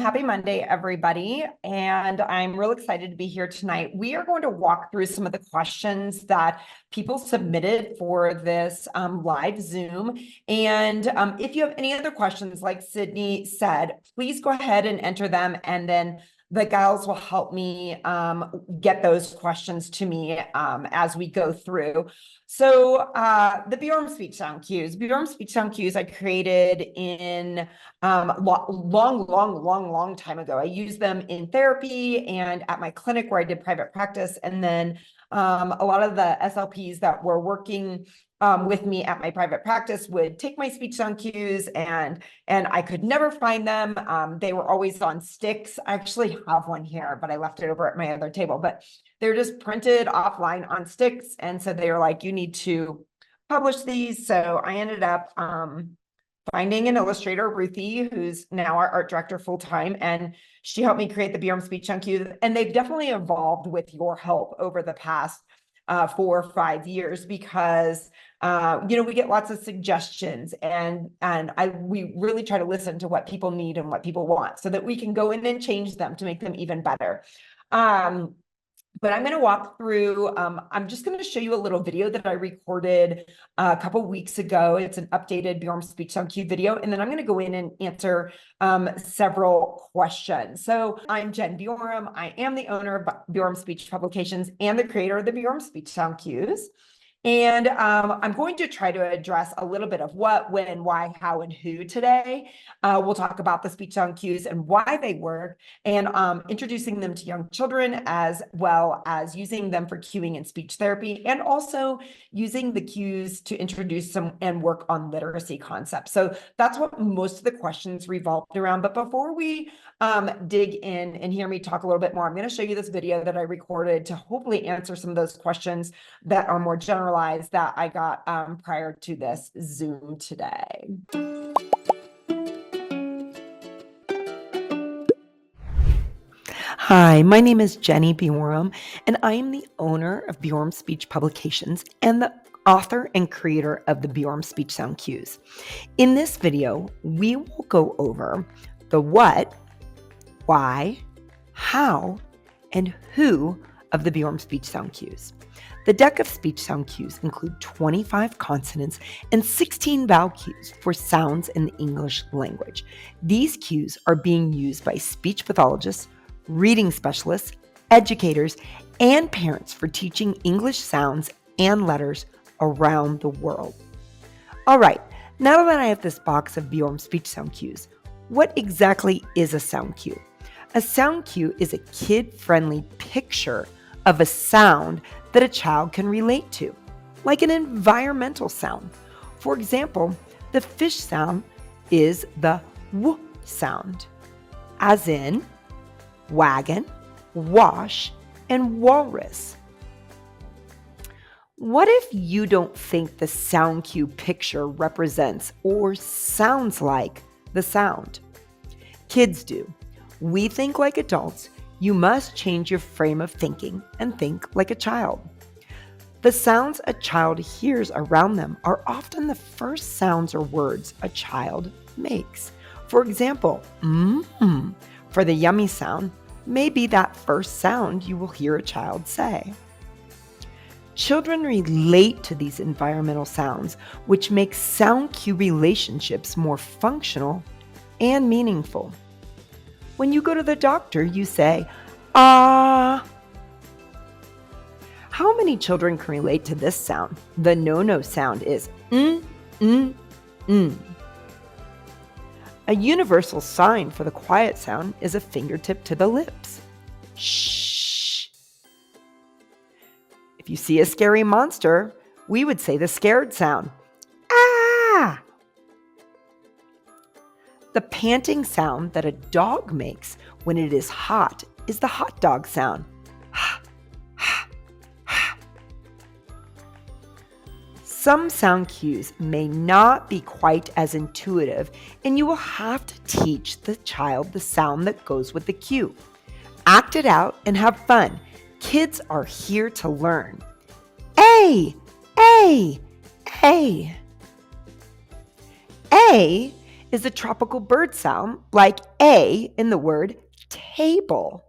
Happy Monday, everybody. And I'm real excited to be here tonight. We are going to walk through some of the questions that people submitted for this live Zoom. And if you have any other questions, like Sydney said, please go ahead and enter them. And then the gals will help me get those questions to me as we go through. So the Bjorem Speech Sound Cues. Bjorem Speech Sound Cues I created in long time ago. I used them in therapy and at my clinic where I did private practice. And then a lot of the SLPs that were working with me at my private practice would take my speech sound cues and I could never find them. They were always on sticks. I actually have one here, but I left it over at my other table, but they're just printed offline on sticks. And so they were like, you need to publish these. So I ended up finding an illustrator, Ruthie, who's now our art director full-time, and she helped me create the Bjorem Speech Sound Cues. And they've definitely evolved with your help over the past 4 or 5 years because we get lots of suggestions and we really try to listen to what people need and what people want so that we can go in and change them to make them even better. But I'm going to walk through, I'm just going to show you a little video that I recorded a couple weeks ago. It's an updated Bjorem Speech Sound Cue video. And then I'm going to go in and answer several questions. So I'm Jennie Bjorem. I am the owner of Bjorem Speech Publications and the creator of the Bjorem Speech Sound Cues. And I'm going to try to address a little bit of what, when, why, how, and who today. We'll talk about the speech sound cues and why they work, and introducing them to young children, as well as using them for cueing and speech therapy, and also using the cues to introduce some and work on literacy concepts. So that's what most of the questions revolved around. But before we dig in and hear me talk a little bit more, I'm going to show you this video that I recorded to hopefully answer some of those questions that are more generalized that I got prior to this Zoom today. Hi, my name is Jennie Bjorem, and I am the owner of Bjorem Speech Publications and the author and creator of the Bjorem Speech Sound Cues. In this video, we will go over the what, why, how, and who of the Bjorem Speech Sound Cues. The deck of speech sound cues include 25 consonants and 16 vowel cues for sounds in the English language. These cues are being used by speech pathologists, reading specialists, educators, and parents for teaching English sounds and letters around the world. All right, now that I have this box of Bjorem Speech Sound Cues, what exactly is a sound cue? A sound cue is a kid-friendly picture of a sound that a child can relate to, like an environmental sound. For example, the fish sound is the W sound, as in wagon, wash, and walrus. What if you don't think the sound cue picture represents or sounds like the sound? Kids do. We think like adults. You must change your frame of thinking and think like a child. The sounds a child hears around them are often the first sounds or words a child makes. For example, for the yummy sound may be that first sound you will hear a child say. Children relate to these environmental sounds, which makes sound cue relationships more functional and meaningful. When you go to the doctor, you say, ah. How many children can relate to this sound? The no-no sound is A universal sign for the quiet sound is a fingertip to the lips. Shh. If you see a scary monster, we would say the scared sound. Ah. The panting sound that a dog makes when it is hot is the hot dog sound. Some sound cues may not be quite as intuitive, and you will have to teach the child the sound that goes with the cue. Act it out and have fun. Kids are here to learn. A. A is a tropical bird sound like A in the word table.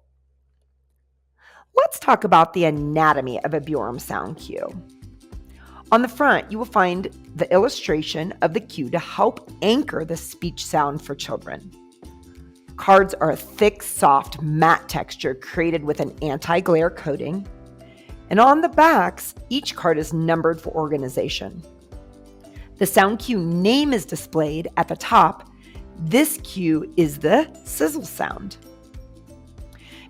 Let's talk about the anatomy of a Bjorem sound cue. On the front, you will find the illustration of the cue to help anchor the speech sound for children. Cards are a thick, soft, matte texture created with an anti-glare coating. And on the backs, each card is numbered for organization. The sound cue name is displayed at the top. This cue is the sizzle sound.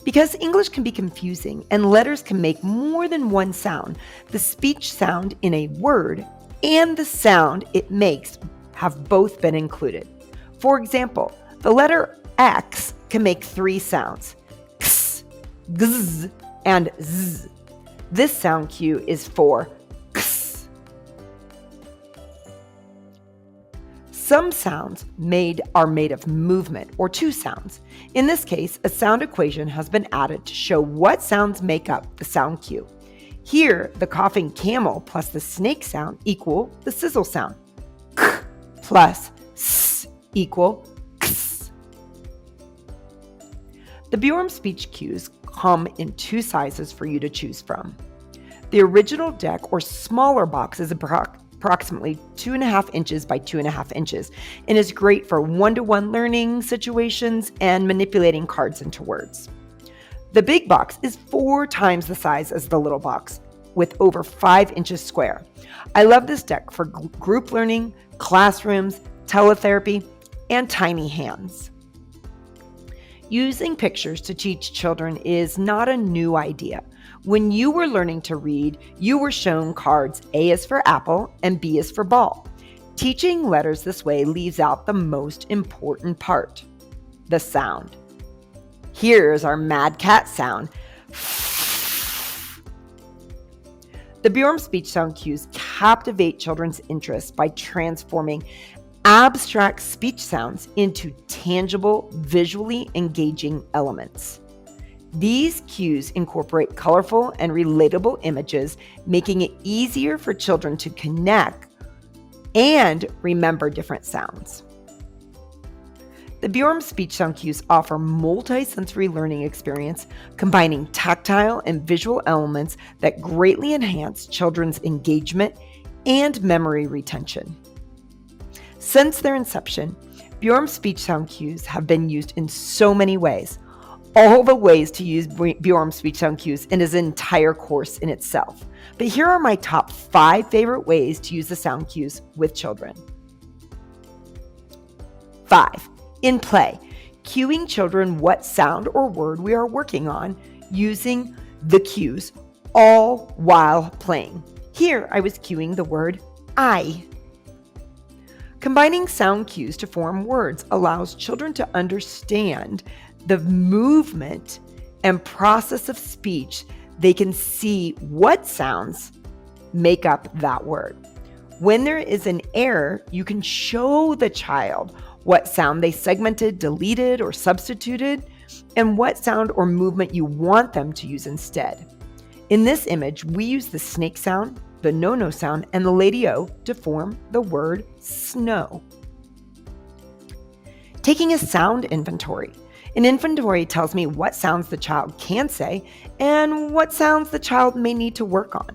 Because English can be confusing and letters can make more than one sound, the speech sound in a word and the sound it makes have both been included. For example, the letter X can make 3 sounds, x, gz, and z. This sound cue is for x. Some sounds are made of movement or 2 sounds. In this case, a sound equation has been added to show what sounds make up the sound cue. Here, the coughing camel plus the snake sound equal the sizzle sound. K plus s equal x. The Bjorem speech cues come in 2 sizes for you to choose from. The original deck or smaller box is approximately 2.5 inches by 2.5 inches and is great for one-to-one learning situations and manipulating cards into words. The big box is 4 times the size as the little box with over 5 inches square. I love this deck for group learning, classrooms, teletherapy, and tiny hands. Using pictures to teach children is not a new idea. When you were learning to read, you were shown cards A is for apple and B is for ball. Teaching letters this way leaves out the most important part, the sound. Here's our mad cat sound. The Bjorem speech sound cues captivate children's interest by transforming abstract speech sounds into tangible, visually engaging elements. These cues incorporate colorful and relatable images, making it easier for children to connect and remember different sounds. The Bjorem speech sound cues offer multi-sensory learning experience, combining tactile and visual elements that greatly enhance children's engagement and memory retention. Since their inception, Bjorem speech sound cues have been used in so many ways. All the ways to use Bjorem speech sound cues in his entire course in itself. But here are my top 5 favorite ways to use the sound cues with children. 5. In play, cueing children what sound or word we are working on using the cues, all while playing. Here I was cueing the word I. Combining sound cues to form words allows children to understand the movement and process of speech. They can see what sounds make up that word. When there is an error, you can show the child what sound they segmented, deleted, or substituted, and what sound or movement you want them to use instead. In this image, we use the snake sound, the no-no sound, and the lady-o to form the word snow. Taking a sound inventory. An inventory tells me what sounds the child can say and what sounds the child may need to work on.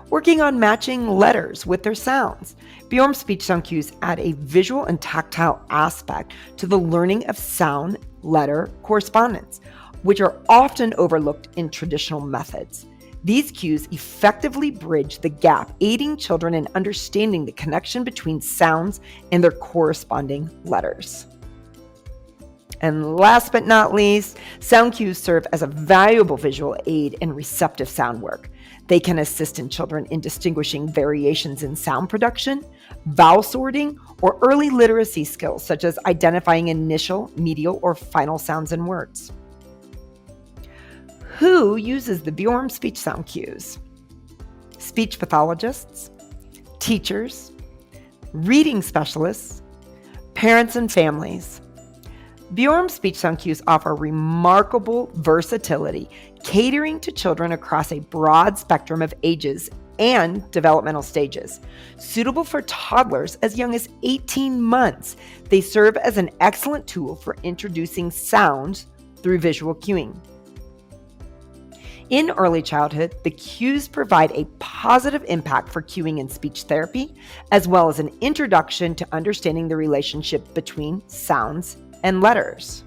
Working on matching letters with their sounds. Bjorem speech sound cues add a visual and tactile aspect to the learning of sound-letter correspondence, which are often overlooked in traditional methods. These cues effectively bridge the gap, aiding children in understanding the connection between sounds and their corresponding letters. And last but not least, sound cues serve as a valuable visual aid in receptive sound work. They can assist in children in distinguishing variations in sound production, vowel sorting, or early literacy skills such as identifying initial, medial, or final sounds in words. Who uses the Bjorem speech sound cues? Speech pathologists, teachers, reading specialists, parents and families. Bjorem speech sound cues offer remarkable versatility, catering to children across a broad spectrum of ages and developmental stages. Suitable for toddlers as young as 18 months, they serve as an excellent tool for introducing sounds through visual cueing. In early childhood, the cues provide a positive impact for cueing and speech therapy, as well as an introduction to understanding the relationship between sounds and letters.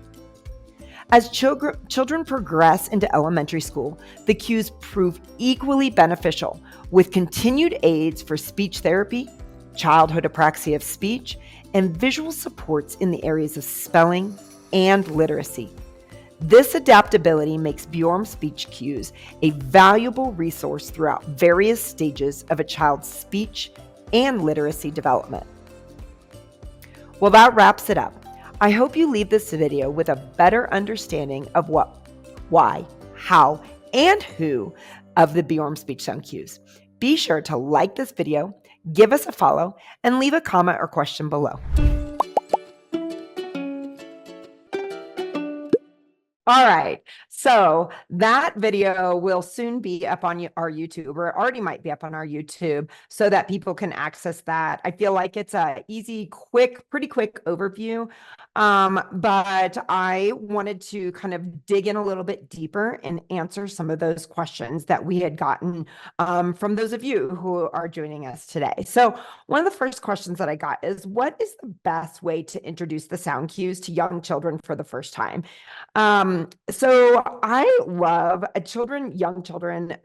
As children progress into elementary school, the cues prove equally beneficial, with continued aids for speech therapy, childhood apraxia of speech, and visual supports in the areas of spelling and literacy. This adaptability makes Bjorem Speech Cues a valuable resource throughout various stages of a child's speech and literacy development. Well, that wraps it up. I hope you leave this video with a better understanding of what, why, how, and who of the Bjorem Speech Sound Cues. Be sure to like this video, give us a follow, and leave a comment or question below. All right, so that video will soon be up on our YouTube, or it already might be up on our YouTube, so that people can access that. I feel like it's a easy, pretty quick overview, but I wanted to kind of dig in a little bit deeper and answer some of those questions that we had gotten from those of you who are joining us today. So one of the first questions that I got is, what is the best way to introduce the sound cues to young children for the first time? So I love young children.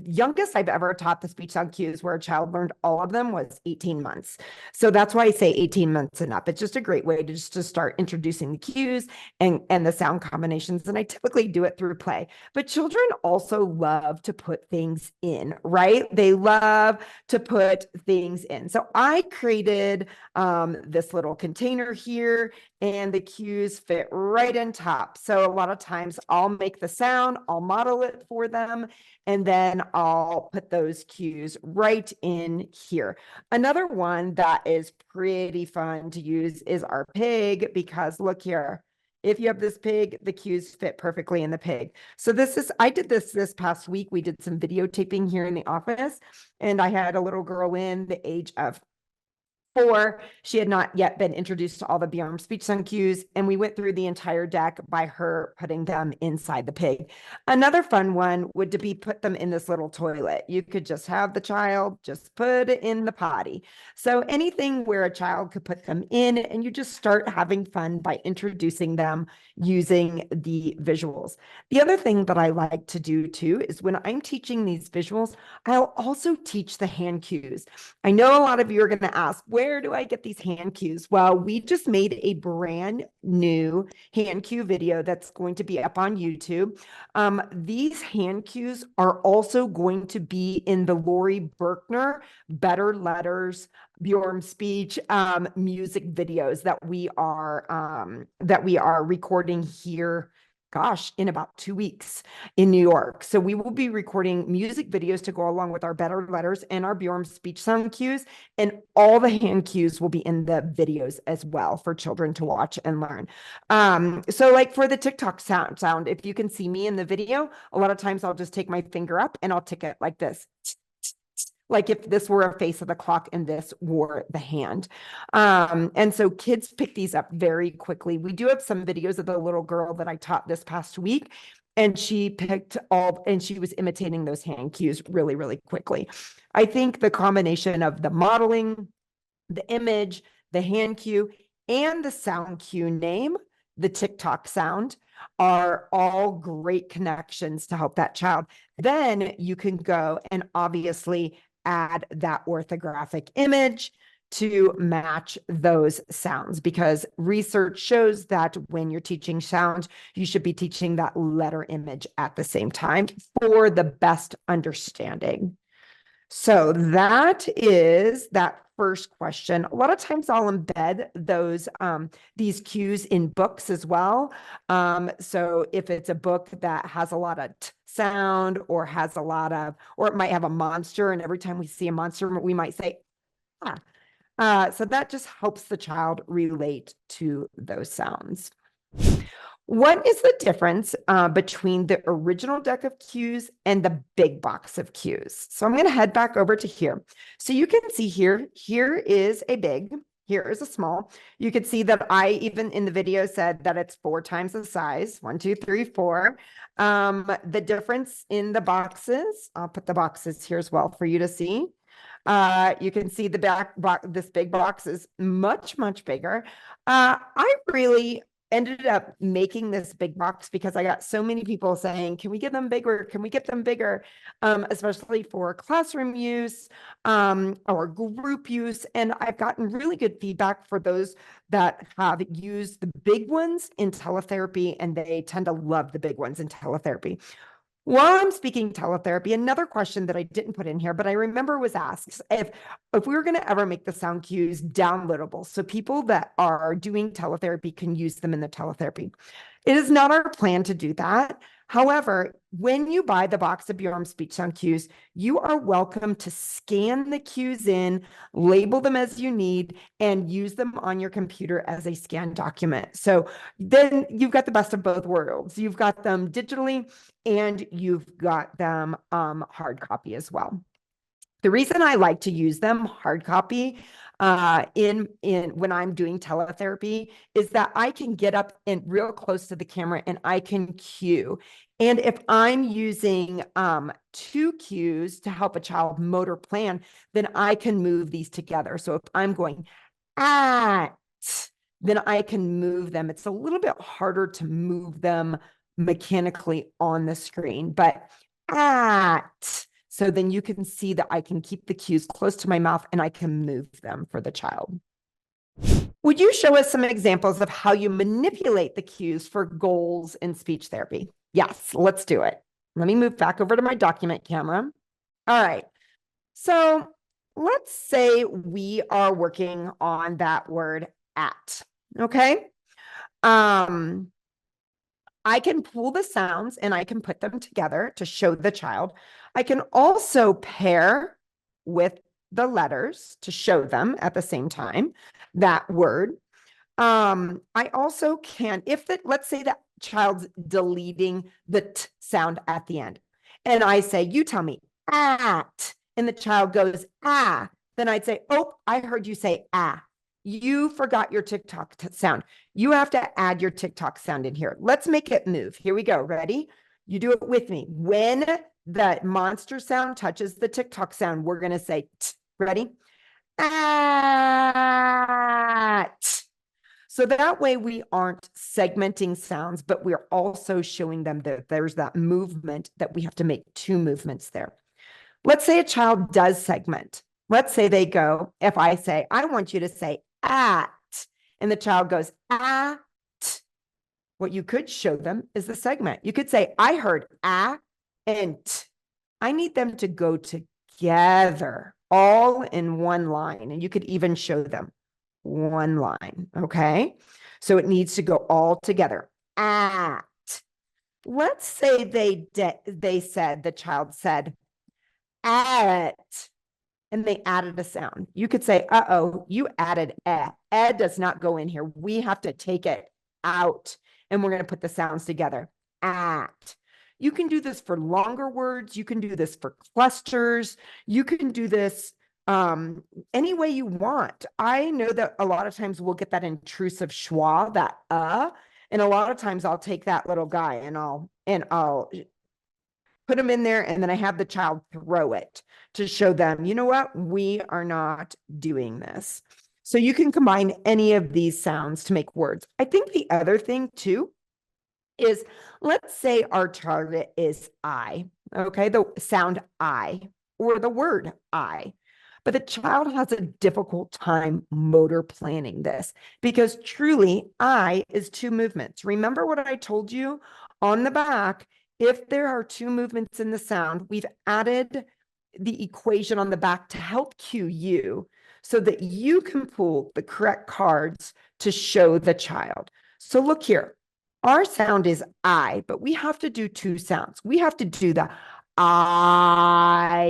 Youngest I've ever taught the speech sound cues where a child learned all of them was 18 months. So that's why I say 18 months and up. It's just a great way to just to start introducing the cues and the sound combinations. And I typically do it through play, but children also love to put things in, right? They love to put things in. So I created this little container here, and the cues fit right in top. So a lot of times I'll make the sound, I'll model it for them, and then I'll put those cues right in here. Another one that is pretty fun to use is our pig, because look here. If you have this pig, the cues fit perfectly in the pig. So I did this past week. We did some videotaping here in the office, and I had a little girl in the age of 4. She had not yet been introduced to all the Bjorem Speech Sound Cues, and we went through the entire deck by her putting them inside the pig. Another fun one would be put them in this little toilet. You could just have the child just put it in the potty. So anything where a child could put them in, and you just start having fun by introducing them using the visuals. The other thing that I like to do too is when I'm teaching these visuals, I'll also teach the hand cues. I know a lot of you are going to ask, where do I get these hand cues? Well, we just made a brand new hand cue video that's going to be up on YouTube. These hand cues are also going to be in the Lori Berkner Better Letters Bjorem Speech music videos that we are recording here, in about 2 weeks in New York. So we will be recording music videos to go along with our Better Letters and our Bjorem Speech Sound Cues, and all the hand cues will be in the videos as well for children to watch and learn. So like for the TikTok sound, if you can see me in the video, a lot of times I'll just take my finger up and I'll tick it like this. Like if this were a face of the clock and this were the hand. And so kids pick these up very quickly. We do have some videos of the little girl that I taught this past week, and she was imitating those hand cues really, really quickly. I think the combination of the modeling, the image, the hand cue, and the sound cue name, the TikTok sound, are all great connections to help that child. Then you can go and obviously add that orthographic image to match those sounds, because research shows that when you're teaching sounds, you should be teaching that letter image at the same time for the best understanding. So that is that first question. A lot of times I'll embed these cues in books as well. So if it's a book that has a lot of t sound, or it might have a monster, and every time we see a monster, we might say, ah. So that just helps the child relate to those sounds. What is the difference between the original deck of cues and the big box of cues? So I'm going to head back over to here. So you can see here is a big, here is a small. You can see that I even in the video said that it's 4 times the size, 1, 2, 3, 4. The difference in the boxes, I'll put the boxes here as well for you to see. You can see the back box, this big box is much, much bigger. I really ended up making this big box because I got so many people saying, can we get them bigger? Can we get them bigger? Especially for classroom use or group use. And I've gotten really good feedback for those that have used the big ones in teletherapy, and they tend to love the big ones in teletherapy. While I'm speaking teletherapy, another question that I didn't put in here, but I remember was asked if we were going to ever make the sound cues downloadable, so people that are doing teletherapy can use them in the teletherapy. It is not our plan to do that. However, when you buy the box of Bjorem Speech Sound Cues, you are welcome to scan the cues in, label them as you need, and use them on your computer as a scanned document. So then you've got the best of both worlds. You've got them digitally and you've got them hard copy as well. The reason I like to use them hard copy in when I'm doing teletherapy is that I can get up in real close to the camera and I can cue. And if I'm using 2 cues to help a child motor plan, then I can move these together. So if I'm going at, then I can move them. It's a little bit harder to move them mechanically on the screen, but at. So then you can see that I can keep the cues close to my mouth and I can move them for the child. Would you show us some examples of how you manipulate the cues for goals in speech therapy? Yes, let's do it. Let me move back over to my document camera. All right. So let's say we are working on that word at, okay? I can pull the sounds and I can put them together to show the child. I can also pair with the letters to show them at the same time that word. I also can, let's say that child's deleting the t sound at the end, and I say, you tell me at, and the child goes, ah, then I'd say, oh, I heard you say ah. You forgot your TikTok sound. You have to add your TikTok sound in here. Let's make it move. Here we go. Ready? You do it with me. When the monster sound touches the TikTok sound, we're going to say, t. Ready? At. So that way we aren't segmenting sounds, but we're also showing them that there's that movement that we have to make 2 movements there. Let's say a child does segment. Let's say they go, if I say, I want you to say at, and the child goes at, what you could show them is the segment. You could say, I heard ah and t. I need them to go together, all in one line. And you could even show them one line, okay? So it needs to go all together. At. Let's say the child said at, and they added a sound. You could say, uh-oh, you added eh. Eh does not go in here. We have to take it out, and we're going to put the sounds together. At. You can do this for longer words. You can do this for clusters. You can do this any way you want. I know that a lot of times we'll get that intrusive schwa, that and a lot of times I'll take that little guy and I'll put them in there, and then I have the child throw it to show them, you know what, we are not doing this. So you can combine any of these sounds to make words. I think the other thing too is, let's say our target is I, okay, the sound I or the word I. But the child has a difficult time motor planning this because truly I is 2 movements. Remember what I told you on the back? If there are 2 movements in the sound, we've added the equation on the back to help cue you so that you can pull the correct cards to show the child. So look here, our sound is I, but we have to do 2 sounds. We have to do the I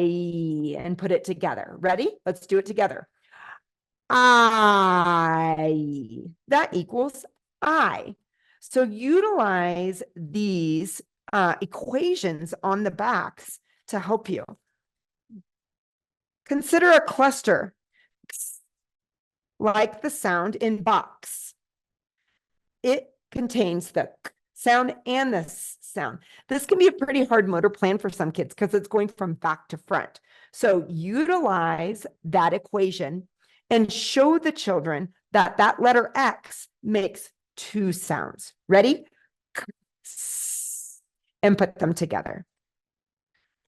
and put it together. Ready? Let's do it together. I. That equals I. So utilize these equations on the backs to help you. Consider a cluster, like the sound in box. It contains the k sound and the s sound. This can be a pretty hard motor plan for some kids because it's going from back to front. So utilize that equation and show the children that that letter X makes two sounds. Ready? K, s, and put them together.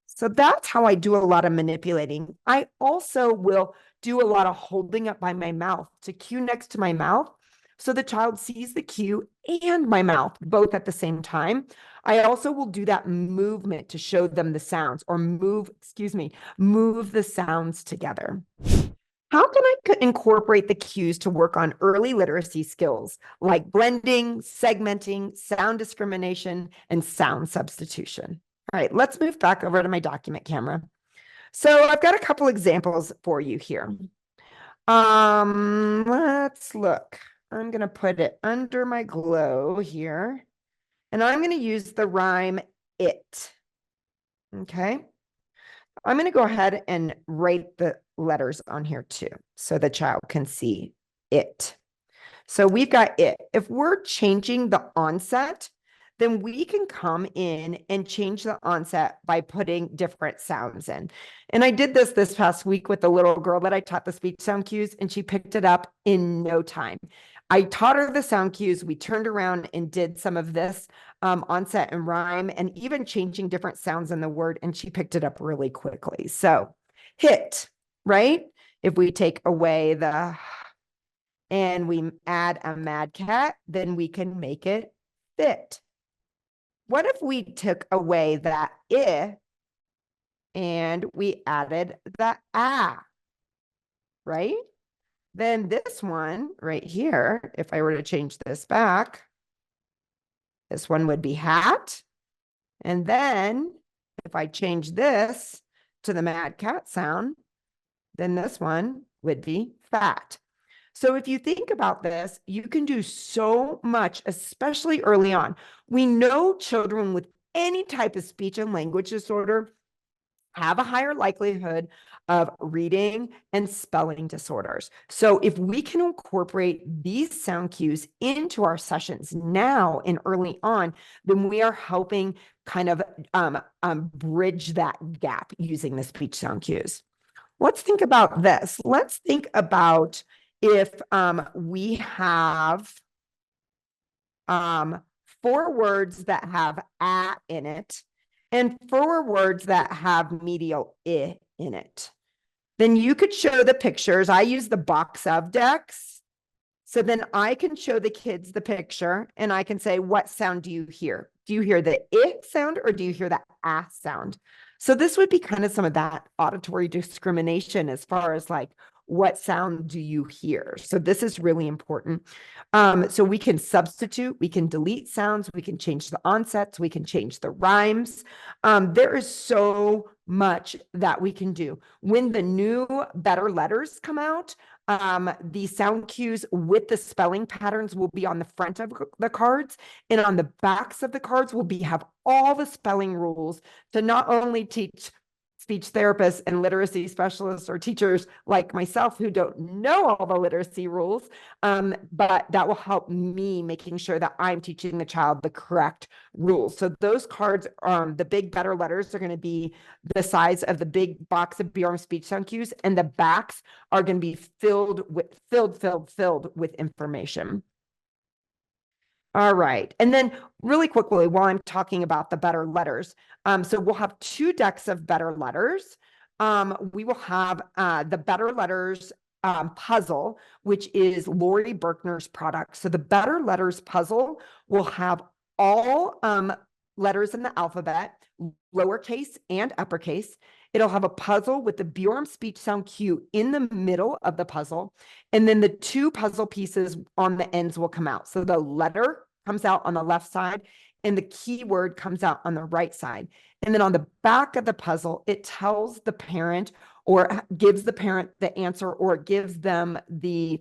So that's how I do a lot of manipulating. I also will do a lot of holding up by my mouth to cue next to my mouth. So the child sees the cue and my mouth both at the same time. I also will do that movement to show them the sounds, or move the sounds together. How can I incorporate the cues to work on early literacy skills like blending, segmenting, sound discrimination, and sound substitution? All right, let's move back over to my document camera. So I've got a couple examples for you here. Let's look. I'm going to put it under my glow here, and I'm going to use the rhyme it. Okay. I'm going to go ahead and write the letters on here too, so the child can see it. So we've got it. If we're changing the onset, then we can come in and change the onset by putting different sounds in. And I did this past week with the little girl that I taught the speech sound cues, and she picked it up in no time. I taught her the sound cues. We turned around and did some of this onset and rhyme, and even changing different sounds in the word, and she picked it up really quickly. So hit, right? If we take away the and we add a mad cat, then we can make it fit. What if we took away that I and we added the ah, right? Then this one right here, if I were to change this back, this one would be hat. And then if I change this to the mad cat sound, then this one would be fat. So if you think about this, you can do so much, especially early on. We know children with any type of speech and language disorder have a higher likelihood of reading and spelling disorders. So if we can incorporate these sound cues into our sessions now and early on, then we are helping kind of bridge that gap using the speech sound cues. Let's think about this. Let's think about if we have 4 words that have "a" in it and 4 words that have medial "I" in it. Then you could show the pictures. I use the box of decks. So then I can show the kids the picture and I can say, what sound do you hear? Do you hear the "I" sound or do you hear the "a" sound? So this would be kind of some of that auditory discrimination as far as like, what sound do you hear? So this is really important. So we can substitute, we can delete sounds, we can change the onsets, we can change the rhymes. There is so much that we can do. When the new better letters come out, the sound cues with the spelling patterns will be on the front of the cards, and on the backs of the cards will have all the spelling rules to not only teach speech therapists and literacy specialists or teachers like myself who don't know all the literacy rules, but that will help me making sure that I'm teaching the child the correct rules. So those cards, the big better letters are going to be the size of the big box of Bjorem Speech Sound Cues, and the backs are going to be filled with information. All right. And then really quickly, while I'm talking about the better letters, so we'll have 2 decks of better letters. We will have the better letters puzzle, which is Lori Berkner's product. So the better letters puzzle will have all letters in the alphabet, lowercase and uppercase. It'll have a puzzle with the Bjorem speech sound cue in the middle of the puzzle. And then the 2 puzzle pieces on the ends will come out. So the letter comes out on the left side and the keyword comes out on the right side. And then on the back of the puzzle, it tells the parent or gives the parent the answer or gives them the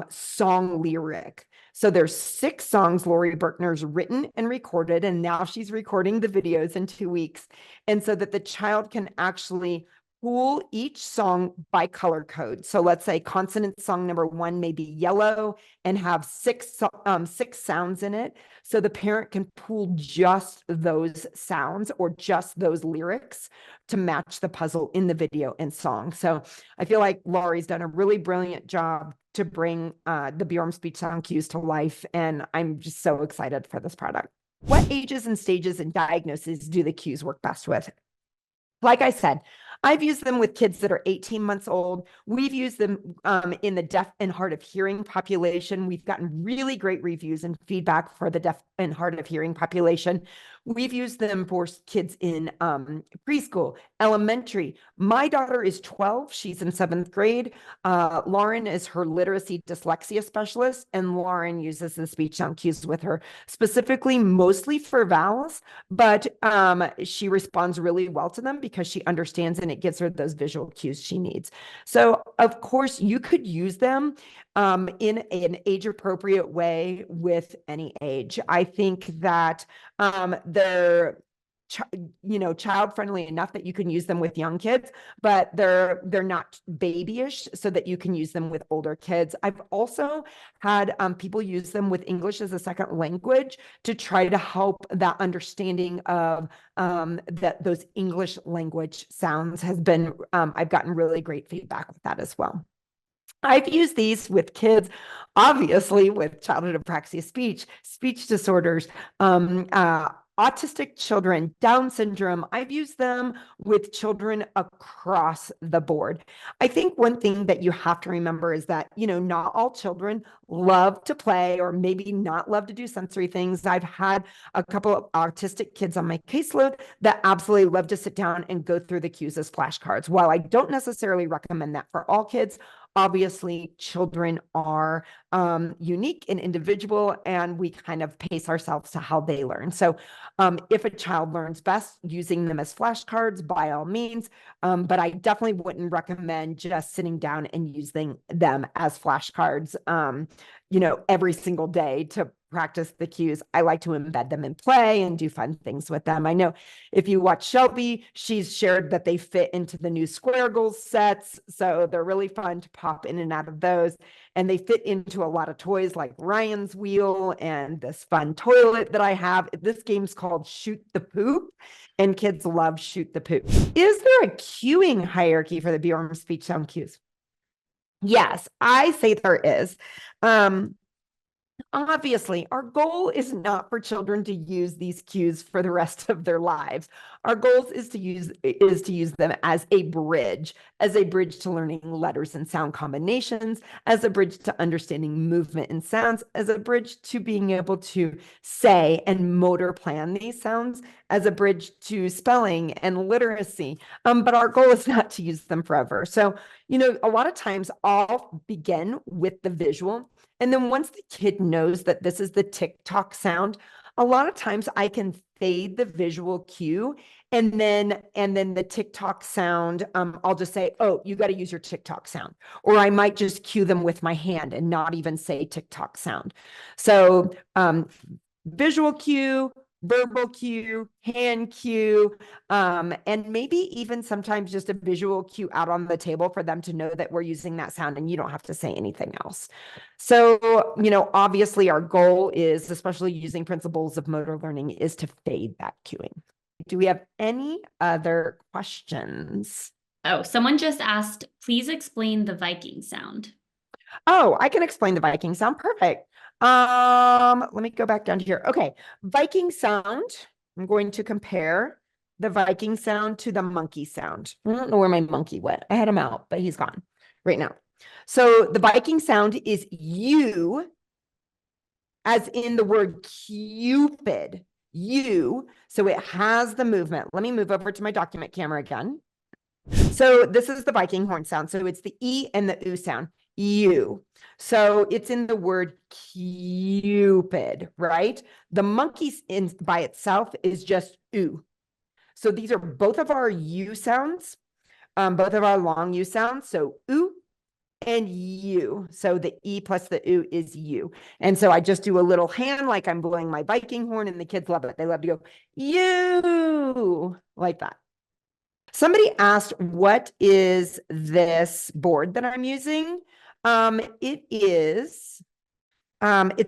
song lyric. So there's 6 songs Lori Berkner's written and recorded, and now she's recording the videos in 2 weeks. And so that the child can actually pool each song by color code. So let's say consonant song number 1 may be yellow and have 6 sounds in it. So the parent can pool just those sounds or just those lyrics to match the puzzle in the video and song. So I feel like Laurie's done a really brilliant job to bring the Bjorem Speech Sound Cues to life. And I'm just so excited for this product. What ages and stages and diagnoses do the cues work best with? Like I said, I've used them with kids that are 18 months old. We've used them in the deaf and hard of hearing population. We've gotten really great reviews and feedback for the deaf and hard of hearing population. We've used them for kids in preschool, elementary. My daughter is 12. She's in 7th grade. Lauren is her literacy dyslexia specialist, and Lauren uses the speech sound cues with her, specifically mostly for vowels, but she responds really well to them because she understands and it gives her those visual cues she needs. So of course you could use them in an age-appropriate way with any age. I think that they're child-friendly enough that you can use them with young kids, but they're not babyish, so that you can use them with older kids. I've also had people use them with English as a second language to try to help that understanding of those English language sounds has been, I've gotten really great feedback with that as well. I've used these with kids, obviously with childhood apraxia speech disorders, autistic children, Down syndrome. I've used them with children across the board. I think one thing that you have to remember is that, not all children love to play or maybe not love to do sensory things. I've had a couple of autistic kids on my caseload that absolutely love to sit down and go through the cues as flashcards. While I don't necessarily recommend that for all kids, obviously, children are unique and individual, and we kind of pace ourselves to how they learn. So if a child learns best using them as flashcards, by all means, but I definitely wouldn't recommend just sitting down and using them as flashcards, every single day to practice the cues. I like to embed them in play and do fun things with them. I know if you watch Shelby, she's shared that they fit into the new Square Goals sets. So they're really fun to pop in and out of those. And they fit into a lot of toys like Ryan's wheel and this fun toilet that I have. This game's called Shoot the Poop, and kids love Shoot the Poop. Is there a cueing hierarchy for the Bjorem Speech Sound Cues? Yes, I say there is. Obviously, our goal is not for children to use these cues for the rest of their lives. Our goal is to use them as a bridge to learning letters and sound combinations, as a bridge to understanding movement and sounds, as a bridge to being able to say and motor plan these sounds, as a bridge to spelling and literacy. But our goal is not to use them forever. So, a lot of times I'll begin with the visual. And then once the kid knows that this is the tick-tock sound, a lot of times I can fade the visual cue, and then the tick-tock sound, I'll just say, oh, you got to use your tick-tock sound. Or I might just cue them with my hand and not even say tick-tock sound. So visual cue, verbal cue, hand cue, and maybe even sometimes just a visual cue out on the table for them to know that we're using that sound and you don't have to say anything else. So, obviously our goal is, especially using principles of motor learning, is to fade that cueing. Do we have any other questions? Oh, someone just asked, please explain the Viking sound. Oh, I can explain the Viking sound. Perfect. Let me go back down to here. Okay. Viking sound. I'm going to compare the Viking sound to the monkey sound. I don't know where my monkey went. I had him out, but he's gone right now. So the Viking sound is you, as in the word Cupid, you. So it has the movement. Let me move over to my document camera again. So this is the Viking horn sound. So it's the E and the U sound. You. So it's in the word Cupid, right? The monkey by itself is just U. So these are both of our U sounds, both of our long U sounds. So U and U. So the E plus the U is U. And so I just do a little hand like I'm blowing my Viking horn, and the kids love it. They love to go, U, like that. Somebody asked, what is this board that I'm using? It's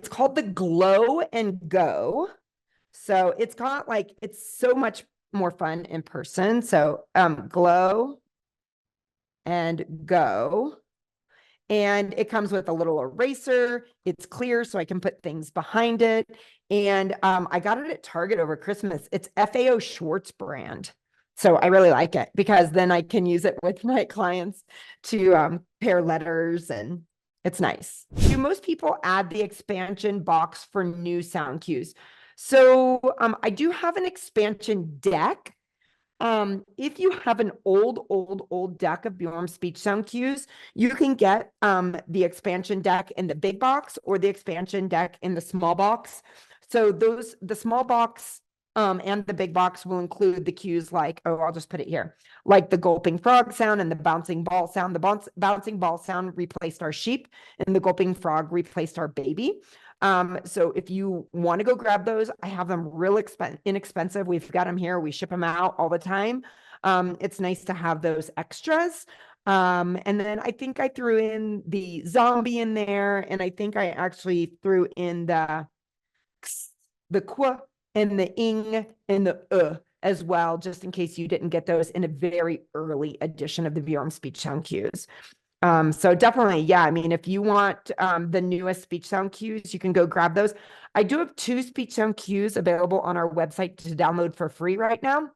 called the Glow and Go. So it's got like, it's so much more fun in person. So Glow and Go. And it comes with a little eraser. It's clear, so I can put things behind it. And I got it at Target over Christmas. It's FAO Schwartz brand. So I really like it because then I can use it with my clients to pair letters, and it's nice. Do most people add the expansion box for new sound cues? So I do have an expansion deck. If you have an old deck of Bjorem Speech Sound Cues, you can get the expansion deck in the big box or the expansion deck in the small box. So the small box and the big box will include the cues like, oh, I'll just put it here, like the gulping frog sound and the bouncing ball sound. The bouncing ball sound replaced our sheep, and the gulping frog replaced our baby. So if you want to go grab those, I have them real inexpensive. We've got them here. We ship them out all the time. It's nice to have those extras. And then I think I threw in the zombie in there, and I think I actually threw in the qu and the ing and the as well, just in case you didn't get those in a very early edition of the Bjorem Speech Sound Cues. So definitely, yeah. I mean, if you want the newest speech sound cues, you can go grab those. I do have 2 speech sound cues available on our website to download for free right now.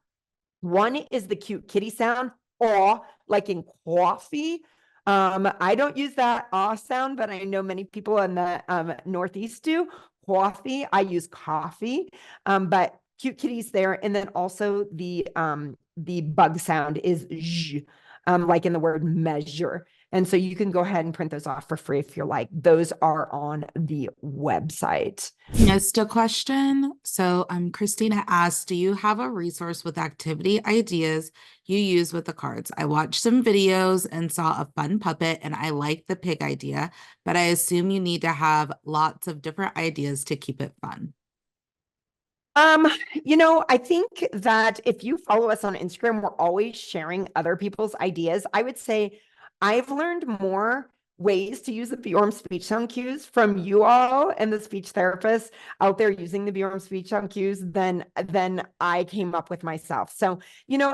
One is the cute kitty sound, aw, like in coffee. I don't use that aw sound, but I know many people in the Northeast do. Coffee, I use coffee, but cute kitty's there. And then also the bug sound is zh, like in the word measure. And so you can go ahead and print those off for free if you're like. Those are on the website. Missed a question. So Christina asked, do you have a resource with activity ideas you use with the cards? I watched some videos and saw a fun puppet, and I like the pig idea, but I assume you need to have lots of different ideas to keep it fun. I think that if you follow us on Instagram, we're always sharing other people's ideas. I would say I've learned more ways to use the Bjorem Speech Sound Cues from you all and the speech therapists out there using the Bjorem Speech Sound Cues than I came up with myself. So,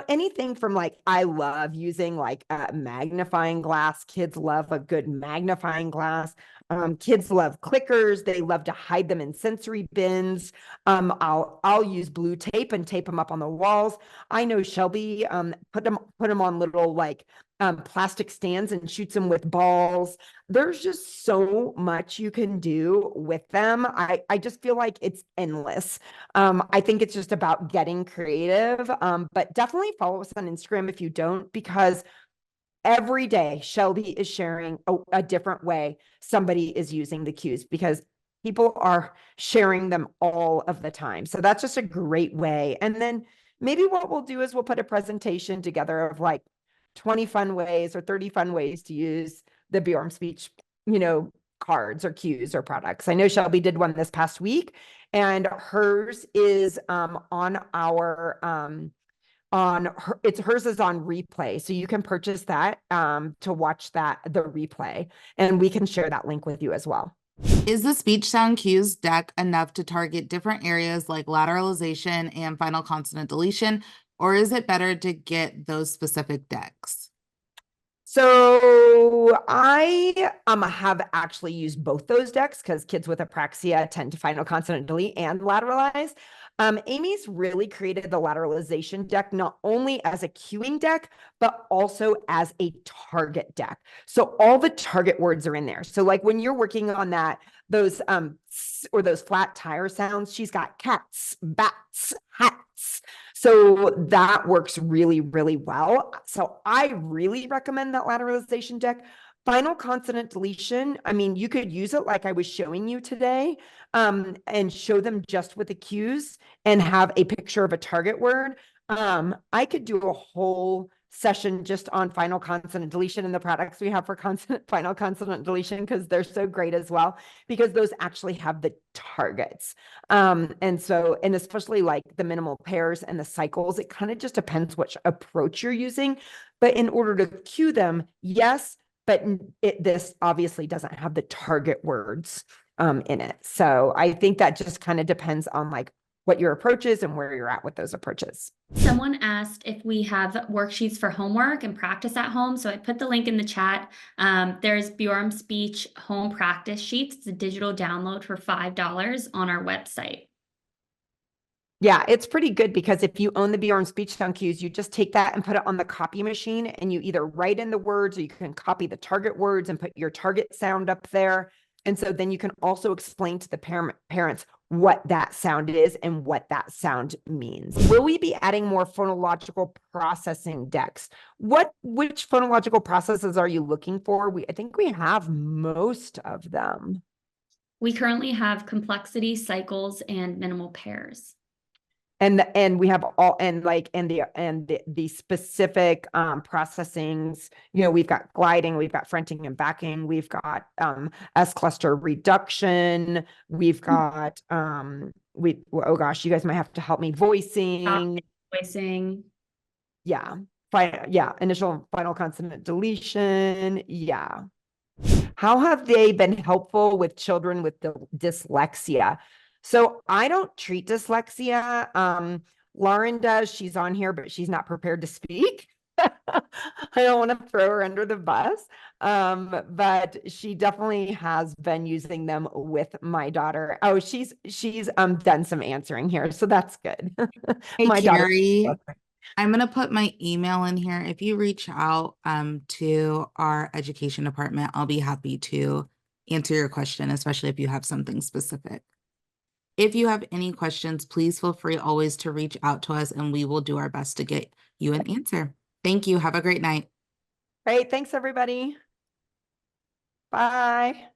anything from like, I love using like a magnifying glass. Kids love a good magnifying glass. Kids love clickers. They love to hide them in sensory bins. I'll use blue tape and tape them up on the walls. I know Shelby put them on little like plastic stands and shoots them with balls. There's just so much you can do with them. I just feel like it's endless. I think it's just about getting creative. But definitely follow us on Instagram if you don't, because every day Shelby is sharing a different way somebody is using the cues, because people are sharing them all of the time. So that's just a great way. And then maybe what we'll do is we'll put a presentation together of like 20 fun ways or 30 fun ways to use the Bjorem Speech, cards or cues or products. I know Shelby did one this past week, and hers is on our hers is on replay, so you can purchase that to watch the replay, and we can share that link with you as well. Is the Speech Sound Cues deck enough to target different areas like lateralization and final consonant deletion, or is it better to get those specific decks? So I have actually used both those decks because kids with apraxia tend to final consonant delete and lateralize. Amy's really created the lateralization deck not only as a cueing deck, but also as a target deck. So all the target words are in there. So like when you're working on those flat tire sounds, she's got cats, bats, hats. So that works really, really well. So I really recommend that lateralization deck. Final consonant deletion, I mean, you could use it like I was showing you today, and show them just with the cues and have a picture of a target word. I could do a whole session just on final consonant deletion and the products we have for final consonant deletion, because they're so great as well, because those actually have the targets. And especially like the minimal pairs and the cycles, it kind of just depends which approach you're using. But in order to cue them, yes, but this obviously doesn't have the target words in it. So I think that just kind of depends on like what your approach is and where you're at with those approaches. Someone asked if we have worksheets for homework and practice at home. So I put the link in the chat. There's Bjorem Speech Home Practice Sheets. It's a digital download for $5 on our website. Yeah, it's pretty good, because if you own the Bjorem Speech Sound Cues, you just take that and put it on the copy machine, and you either write in the words, or you can copy the target words and put your target sound up there. And so then you can also explain to the parents what that sound is and what that sound means. Will we be adding more phonological processing decks? Which phonological processes are you looking for? I think we have most of them. We currently have complexity, cycles, and minimal pairs. And we have all, and the specific processings, we've got gliding, we've got fronting and backing, we've got S cluster reduction, we've got oh gosh, you guys might have to help me, voicing. Yeah. Initial final consonant deletion. Yeah. How have they been helpful with children with dyslexia? So I don't treat dyslexia. Lauren does. She's on here, but she's not prepared to speak. I don't want to throw her under the bus. But she definitely has been using them with my daughter. Oh, she's done some answering here, so that's good. Hey, my Carrie, I'm going to put my email in here. If you reach out to our education department, I'll be happy to answer your question, especially if you have something specific. If you have any questions, please feel free always to reach out to us, and we will do our best to get you an answer. Thank you. Have a great night. Great. Thanks, everybody. Bye.